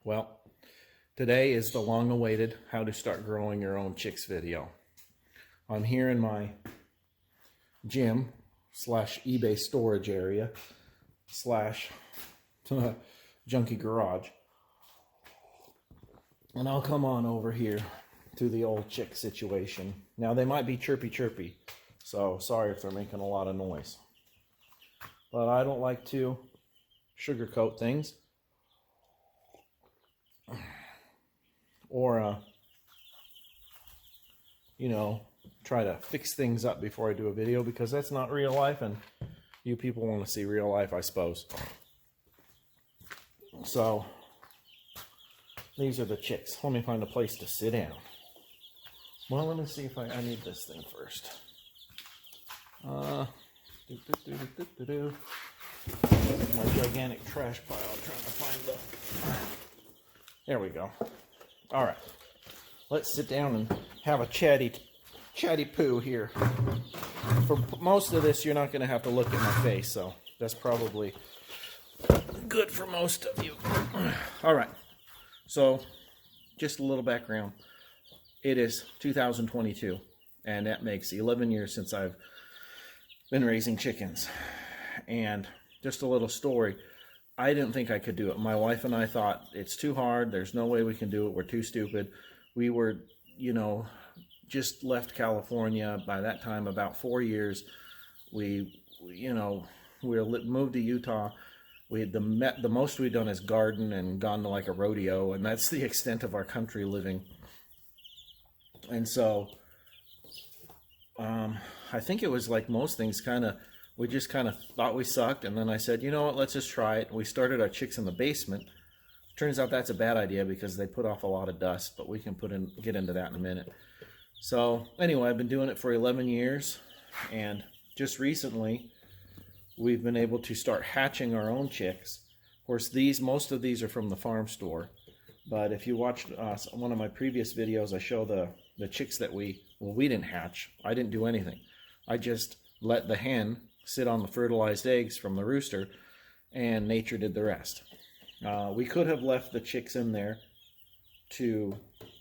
Well, today is the long-awaited how to start growing your own chicks video. I'm here in my gym slash eBay storage area slash junkie garage. And I'll come on over here to the old chick situation. Now they might be chirpy, so sorry if they're making a lot of noise. But I don't like to sugarcoat things. Or, try to fix things up before I do a video, because that's not real life, and you people want to see real life, I suppose. So, these are the chicks. Let me find a place to sit down. Well, let me see if I need this thing first. My gigantic trash pile. I'm trying to find the... There we go. All right, let's sit down and have a chatty poo here. For most of this, you're not going to have to look at my face, so that's probably good for most of you. All right, so just a little background. It is 2022, and that makes 11 years since I've been raising chickens. And just a little story. I didn't think I could do it. My wife and I thought, it's too hard. There's no way we can do it. We're too stupid. We were, just left California. By that time, about 4 years. We moved to Utah. The most we'd done is garden and gone to like a rodeo, and that's the extent of our country living. And so, I think it was like most things, we just kind of thought we sucked, and then I said, you know what, let's just try it. We started our chicks in the basement. Turns out that's a bad idea because they put off a lot of dust, but we can get into that in a minute. So anyway, I've been doing it for 11 years, and just recently we've been able to start hatching our own chicks. Of course, most of these are from the farm store, but if you watched one of my previous videos, I show the chicks that we didn't hatch. I didn't do anything. I just let the hen sit on the fertilized eggs from the rooster, and nature did the rest. We could have left the chicks in there to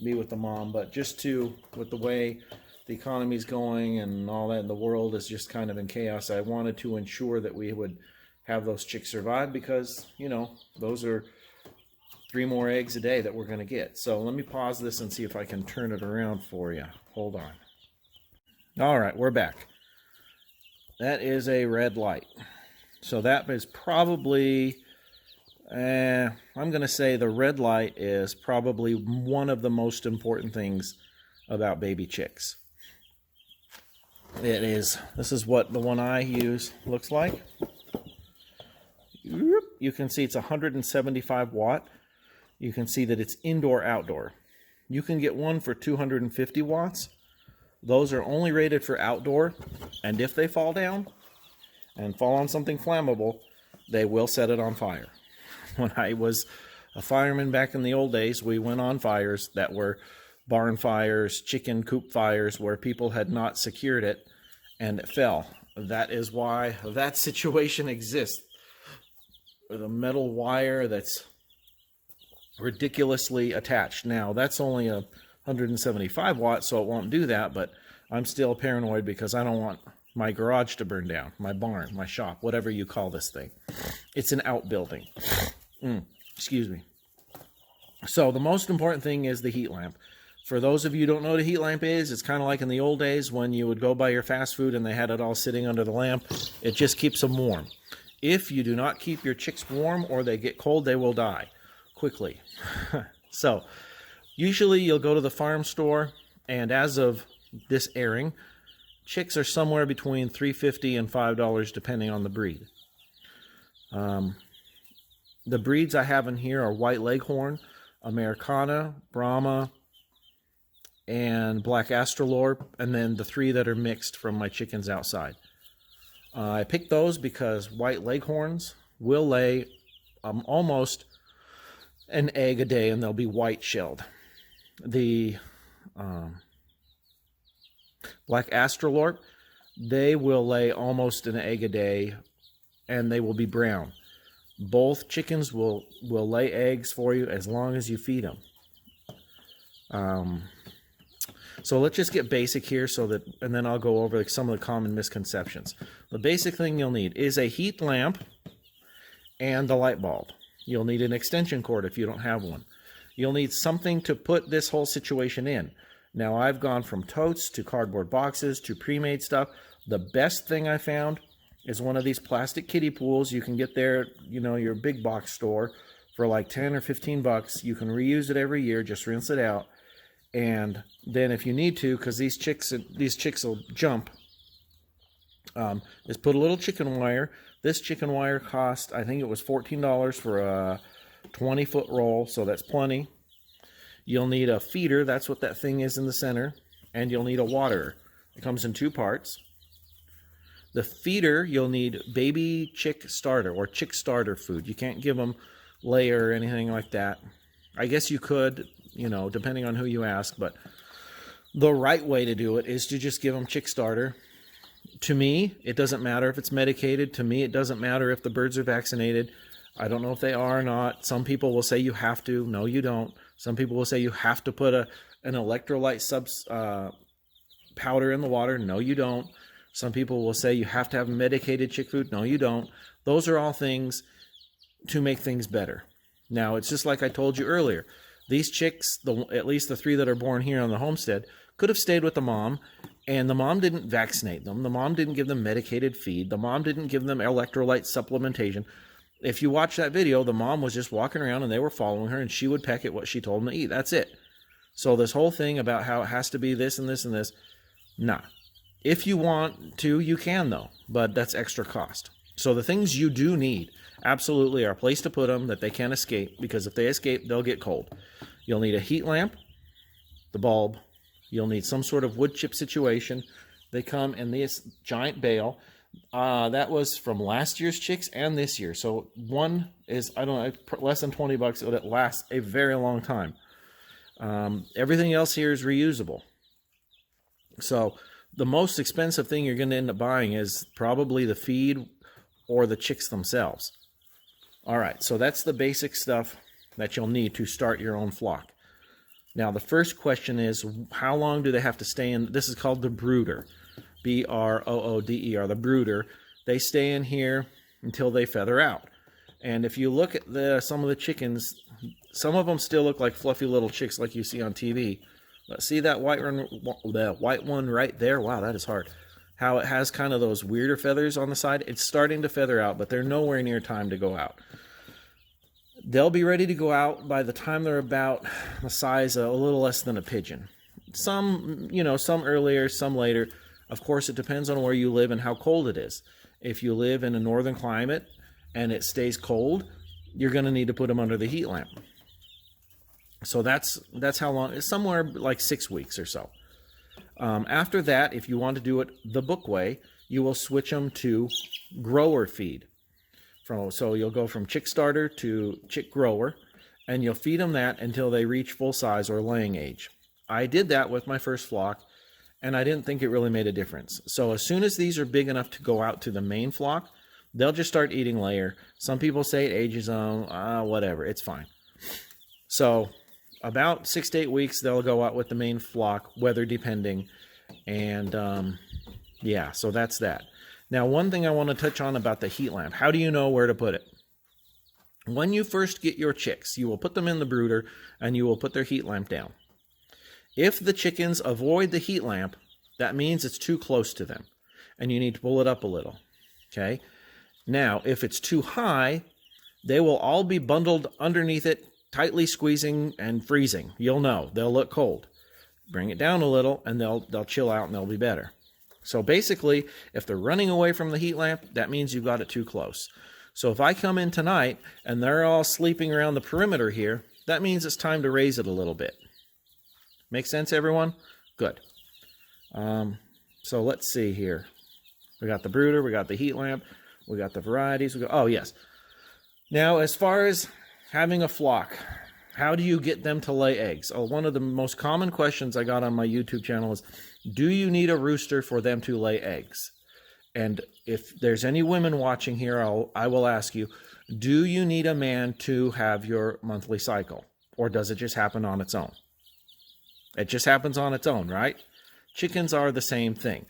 be with the mom, but with the way the economy's going and all that, and the world is just kind of in chaos, I wanted to ensure that we would have those chicks survive, because, those are 3 more eggs a day that we're going to get. So let me pause this and see if I can turn it around for you. Hold on. All right, we're back. That is a red light. So that is probably, I'm going to say the red light is probably one of the most important things about baby chicks. This is what the one I use looks like. You can see it's 175 watt. You can see that it's indoor-outdoor. You can get one for 250 watts. Those are only rated for outdoor, and if they fall down and fall on something flammable, they will set it on fire. When I was a fireman back in the old days, we went on fires that were barn fires, chicken coop fires, where people had not secured it and it fell. That is why that situation exists. The metal wire that's ridiculously attached. Now, that's only a 175 watts, so it won't do that, but I'm still paranoid because I don't want my garage to burn down, my barn, my shop, whatever you call this thing. It's an outbuilding. Excuse me. So the most important thing is the heat lamp. For those of you who don't know what a heat lamp is, it's kind of like in the old days when you would go buy your fast food and they had it all sitting under the lamp. It just keeps them warm. If you do not keep your chicks warm or they get cold, they will die quickly. So usually you'll go to the farm store, and as of this airing, chicks are somewhere between $3.50 and $5 depending on the breed. The breeds I have in here are white leghorn, Americana, Brahma, and black Astrolorp, and then the 3 that are mixed from my chickens outside. I picked those because white leghorns will lay almost an egg a day, and they'll be white shelled. The black Astrolorp, they will lay almost an egg a day, and they will be brown. Both chickens will lay eggs for you as long as you feed them. So let's just get basic here and then I'll go over some of the common misconceptions. The basic thing you'll need is a heat lamp and the light bulb. You'll need an extension cord if you don't have one. You'll need something to put this whole situation in. Now, I've gone from totes to cardboard boxes to pre-made stuff. The best thing I found is one of these plastic kiddie pools. You can get there, your big box store for like 10 or 15 bucks. You can reuse it every year, just rinse it out. And then if you need to, because these chicks will jump, is put a little chicken wire. This chicken wire cost, I think it was $14 for a 20-foot roll, so that's plenty. You'll need a feeder, that's what that thing is in the center, and you'll need a waterer. It comes in 2 parts. The feeder, you'll need baby chick starter or chick starter food. You can't give them layer or anything like that. I guess you could, depending on who you ask, but the right way to do it is to just give them chick starter. To me, it doesn't matter if it's medicated. To me, it doesn't matter if the birds are vaccinated. I don't know if they are or not. Some people will say you have to. No, you don't. Some people will say you have to put an electrolyte powder in the water. No, you don't. Some people will say you have to have medicated chick food. No, you don't. Those are all things to make things better. Now, it's just like I told you earlier. These chicks, at least the 3 that are born here on the homestead, could have stayed with the mom, and the mom didn't vaccinate them. The mom didn't give them medicated feed. The mom didn't give them electrolyte supplementation. If you watch that video, the mom was just walking around and they were following her, and she would peck at what she told them to eat. That's it. So this whole thing about how it has to be this and this and this, nah. If you want to, you can though, but that's extra cost. So the things you do need absolutely are a place to put them that they can't escape, because if they escape, they'll get cold. You'll need a heat lamp, the bulb. You'll need some sort of wood chip situation. They come in this giant bale. That was from last year's chicks and this year. So one is, I don't know, less than 20 bucks, but it lasts a very long time. Everything else here is reusable. So the most expensive thing you're going to end up buying is probably the feed or the chicks themselves. All right, so that's the basic stuff that you'll need to start your own flock. Now, the first question is, how long do they have to stay in? This is called the brooder. B-R-O-O-D-E-R, the brooder. They stay in here until they feather out. And if you look at some of the chickens, some of them still look like fluffy little chicks like you see on TV. But see that white one right there? Wow, that is hard. How it has kind of those weirder feathers on the side. It's starting to feather out, but they're nowhere near time to go out. They'll be ready to go out by the time they're about the size of a little less than a pigeon. Some earlier, some later. Of course, it depends on where you live and how cold it is. If you live in a northern climate and it stays cold, you're going to need to put them under the heat lamp. So that's how long. It's somewhere like 6 weeks or so. After that, if you want to do it the book way, you will switch them to grower feed. So you'll go from chick starter to chick grower, and you'll feed them that until they reach full size or laying age. I did that with my first flock, and I didn't think it really made a difference. So as soon as these are big enough to go out to the main flock, they'll just start eating layer. Some people say it ages them, whatever, it's fine. So about 6 to 8 weeks, they'll go out with the main flock, weather depending, and yeah, so that's that. Now, one thing I want to touch on about the heat lamp. How do you know where to put it? When you first get your chicks, you will put them in the brooder and you will put their heat lamp down. If the chickens avoid the heat lamp, that means it's too close to them and you need to pull it up a little. Okay? Now, if it's too high, they will all be bundled underneath it, tightly squeezing and freezing. You'll know. They'll look cold. Bring it down a little and they'll chill out and they'll be better. So basically, if they're running away from the heat lamp, that means you've got it too close. So if I come in tonight and they're all sleeping around the perimeter here, that means it's time to raise it a little bit. Make sense, everyone? Good. So let's see here. We got the brooder, we got the heat lamp, we got the varieties. Oh, yes. Now, as far as having a flock, how do you get them to lay eggs? Oh, one of the most common questions I got on my YouTube channel is, do you need a rooster for them to lay eggs? And if there's any women watching here, I will ask you, Do you need a man to have your monthly cycle? Or does it just happen on its own? It just happens on its own, right? Chickens are the same thing.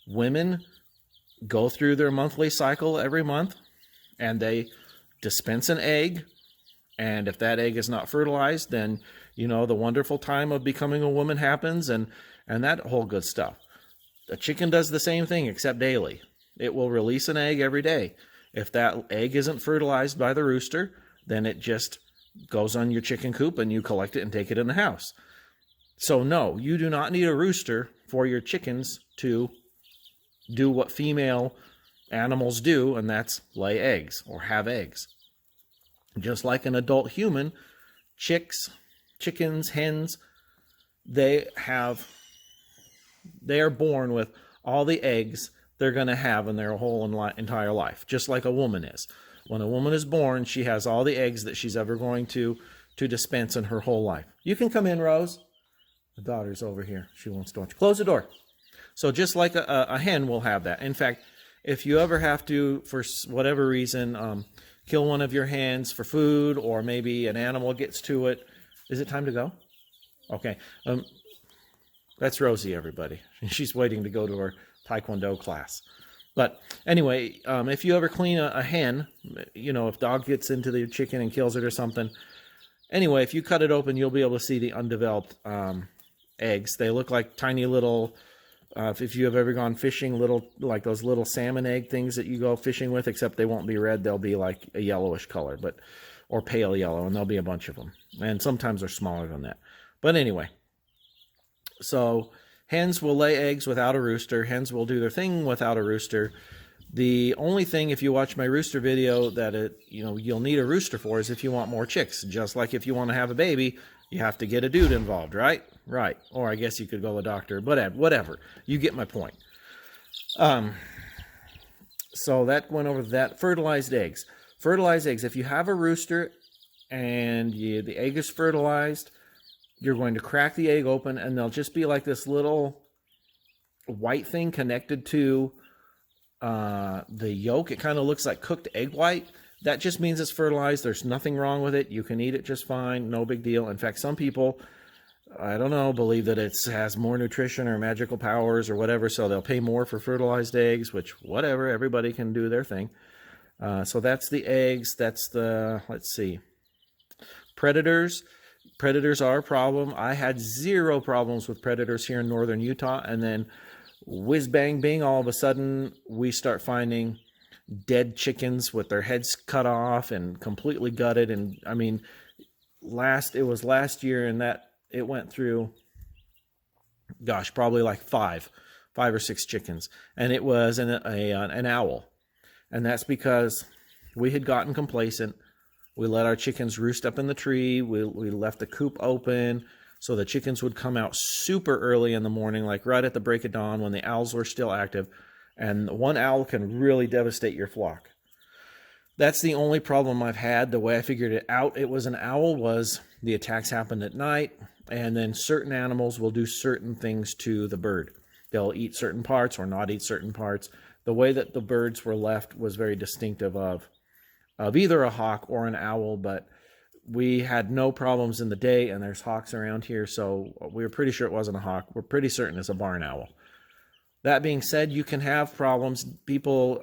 Women go through their monthly cycle every month, and they dispense an egg. And if that egg is not fertilized, then, the wonderful time of becoming a woman happens, and that whole good stuff. A chicken does the same thing, except daily. It will release an egg every day. If that egg isn't fertilized by the rooster, then it just goes on your chicken coop and you collect it and take it in the house. So no, you do not need a rooster for your chickens to do what female animals do, and that's lay eggs or have eggs. Just like an adult human, chickens, hens, they are born with all the eggs they're going to have in their whole entire life, just like a woman is. When a woman is born, she has all the eggs that she's ever going to dispense in her whole life. You can come in, Rose. The daughter's over here. She wants to watch. Close the door. So just like a hen will have that. In fact, if you ever have to, for whatever reason, kill one of your hens for food, or maybe an animal gets to it. Is it time to go? Okay. That's Rosie, everybody. She's waiting to go to her Taekwondo class. But anyway, if you ever clean a hen, if dog gets into the chicken and kills it or something, anyway, if you cut it open, you'll be able to see the undeveloped eggs. They look like tiny little, if you have ever gone fishing, like those little salmon egg things that you go fishing with, except they won't be red. They'll be like a yellowish color, or pale yellow, and there'll be a bunch of them. And sometimes they're smaller than that. But anyway, so hens will lay eggs without a rooster. Hens will do their thing without a rooster. The only thing, if you watch my rooster video, that you'll need a rooster for is if you want more chicks. Just like if you want to have a baby, you have to get a dude involved, right? Right. Or I guess you could go to a doctor, but whatever. You get my point. So that went over that. Fertilized eggs. Fertilized eggs. If you have a rooster and the egg is fertilized, you're going to crack the egg open, and there'll just be like this little white thing connected to the yolk. It kind of looks like cooked egg white. That just means it's fertilized. There's nothing wrong with it. You can eat it just fine. No big deal. In fact, some people, I don't know, believe that it has more nutrition or magical powers or whatever, so they'll pay more for fertilized eggs, which, whatever, everybody can do their thing. So that's the eggs. That's let's see, predators. Predators are a problem. I had zero problems with predators here in northern Utah, and then whiz bang bing, all of a sudden we start finding dead chickens with their heads cut off and completely gutted. And I mean, it was last year, and that it went through, gosh, probably like five or six chickens, and it was an owl. And that's because we had gotten complacent. We let our chickens roost up in the tree. We left the coop open so the chickens would come out super early in the morning, like right at the break of dawn when the owls were still active. And one owl can really devastate your flock. That's the only problem I've had. The way I figured it out, it was an owl, was the attacks happened at night, and then certain animals will do certain things to the bird. They'll eat certain parts or not eat certain parts. The way that the birds were left was very distinctive of either a hawk or an owl, but we had no problems in the day, and there's hawks around here, so we were pretty sure it wasn't a hawk. We're pretty certain it's a barn owl. That being said, you can have problems. People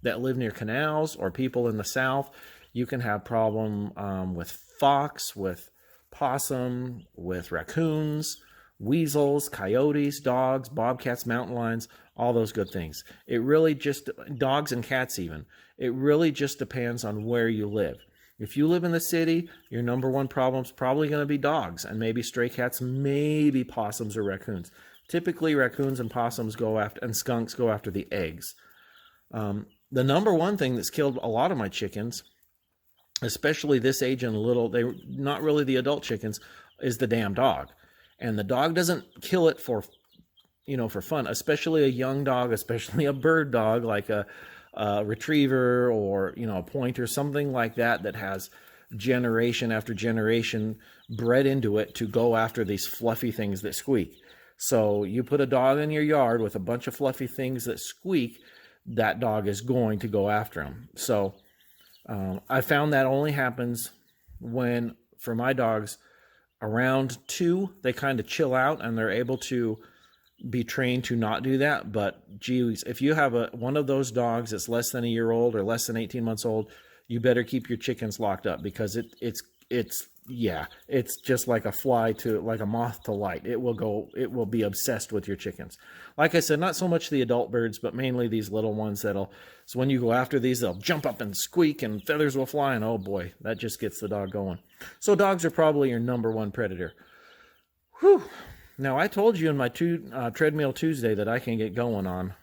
that live near canals or people in the south, you can have problem with fox, with possum, with raccoons, weasels, coyotes, dogs, bobcats, mountain lions, all those good things. It really just, dogs and cats even, it really just depends on where you live. If you live in the city, your number one problem is probably going to be dogs, and maybe stray cats, maybe possums or raccoons. Typically, raccoons and possums and skunks go after the eggs. The number one thing that's killed a lot of my chickens, especially this age and they're not really the adult chickens, is the damn dog. And the dog doesn't kill it for fun, especially a young dog, especially a bird dog like a retriever or, a pointer, something like that has generation after generation bred into it to go after these fluffy things that squeak. So you put a dog in your yard with a bunch of fluffy things that squeak, that dog is going to go after them. So I found that only happens when, for my dogs, around 2, they kind of chill out and they're able to be trained to not do that. But geez, if you have one of those dogs that's less than a year old or less than 18 months old, you better keep your chickens locked up, because it's just like like a moth to light. It will be obsessed with your chickens. Like I said, not so much the adult birds, but mainly these little ones so when you go after these, they'll jump up and squeak and feathers will fly, and oh boy, that just gets the dog going. So dogs are probably your #1 predator. Whew. Now, I told you in my Treadmill Tuesday that I can get going on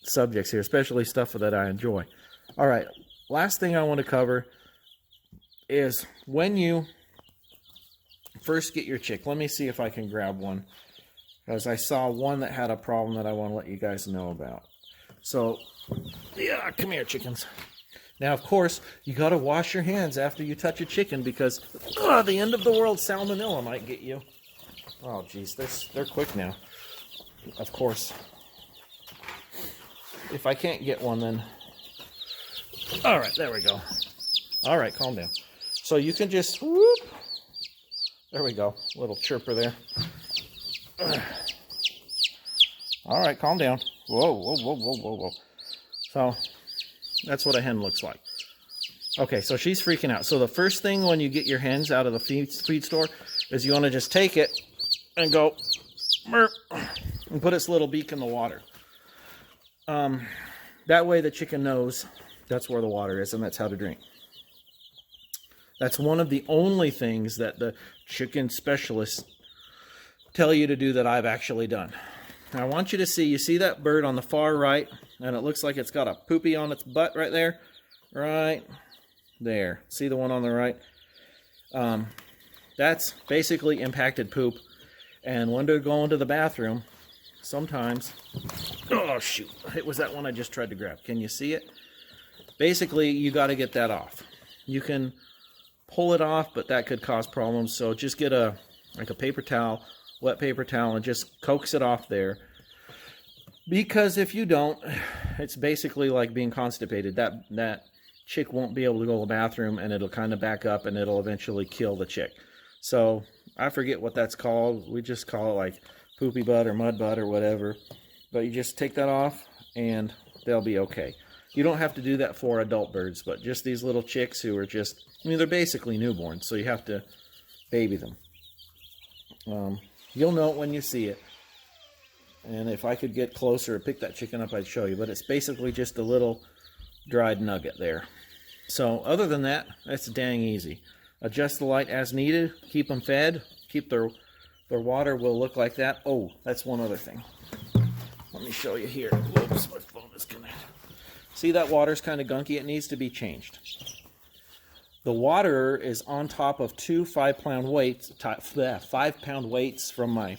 subjects here, especially stuff that I enjoy. All right, last thing I want to cover is when you first get your chick. Let me see if I can grab one, because I saw one that had a problem that I want to let you guys know about. So, yeah, come here, chickens. Now, of course, you got to wash your hands after you touch a chicken, because the end of the world salmonella might get you. Oh, geez, they're quick now. Of course. If I can't get one, then... All right, there we go. All right, calm down. So you can just... Whoop. There we go. Little chirper there. All right, calm down. Whoa, whoa, whoa, whoa, whoa, whoa. So... that's what a hen looks like. Okay, so she's freaking out. So the first thing when you get your hens out of the feed store is you want to just take it and go burp, and put its little beak in the water. That way the chicken knows that's where the water is and that's how to drink. That's one of the only things that the chicken specialists tell you to do that I've actually done. Now I want you to see, you see that bird on the far right, and it looks like it's got a poopy on its butt right there. Right there. See the one on the right? That's basically impacted poop. And when they're going to the bathroom, sometimes... Oh, shoot. It was that one I just tried to grab. Can you see it? Basically, you got to get that off. You can pull it off, but that could cause problems. So just get a paper towel, wet paper towel, and just coax it off there. Because if you don't, it's basically like being constipated. That chick won't be able to go to the bathroom, and it'll kind of back up, and it'll eventually kill the chick. So I forget what that's called. We just call it like poopy butt or mud butt or whatever. But you just take that off, and they'll be okay. You don't have to do that for adult birds, but just these little chicks who are just, I mean, they're basically newborns, so you have to baby them. You'll know it when you see it. And if I could get closer or pick that chicken up, I'd show you. But it's basically just a little dried nugget there. So other than that, that's dang easy. Adjust the light as needed. Keep them fed. Keep their water will look like that. Oh, that's one other thing. Let me show you here. Whoops, my phone is connected. See that water's kind of gunky? It needs to be changed. The water is on top of 2 5-pound weights, 5-pound weights from my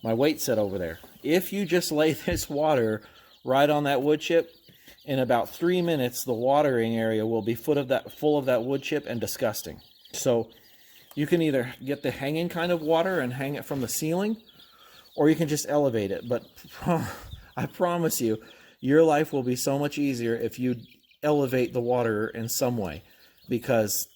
weight set over there. If you just lay this water right on that wood chip, in about 3 minutes, the watering area will be full of that wood chip and disgusting. So you can either get the hanging kind of water and hang it from the ceiling, or you can just elevate it. But I promise you, your life will be so much easier if you elevate the water in some way, because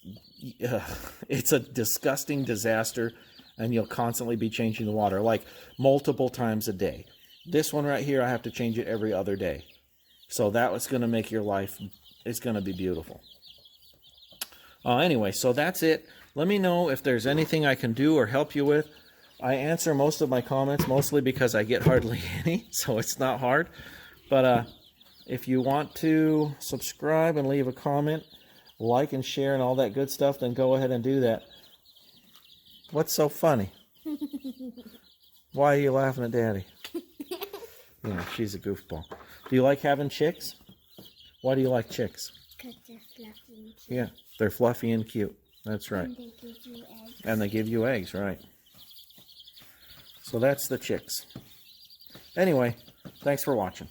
it's a disgusting disaster, and you'll constantly be changing the water, like multiple times a day. This one right here, I have to change it every other day. So that was going to make your life, it's going to be beautiful. Anyway, so that's it. Let me know if there's anything I can do or help you with. I answer most of my comments, mostly because I get hardly any, so it's not hard. But if you want to subscribe and leave a comment, like and share and all that good stuff, then go ahead and do that. What's so funny? Why are you laughing at Daddy? Yeah, she's a goofball. Do you like having chicks? Why do you like chicks? Because they're fluffy and cute. Yeah, they're fluffy and cute. That's right. And they give you eggs. And they give you eggs, right. So that's the chicks. Anyway, thanks for watching.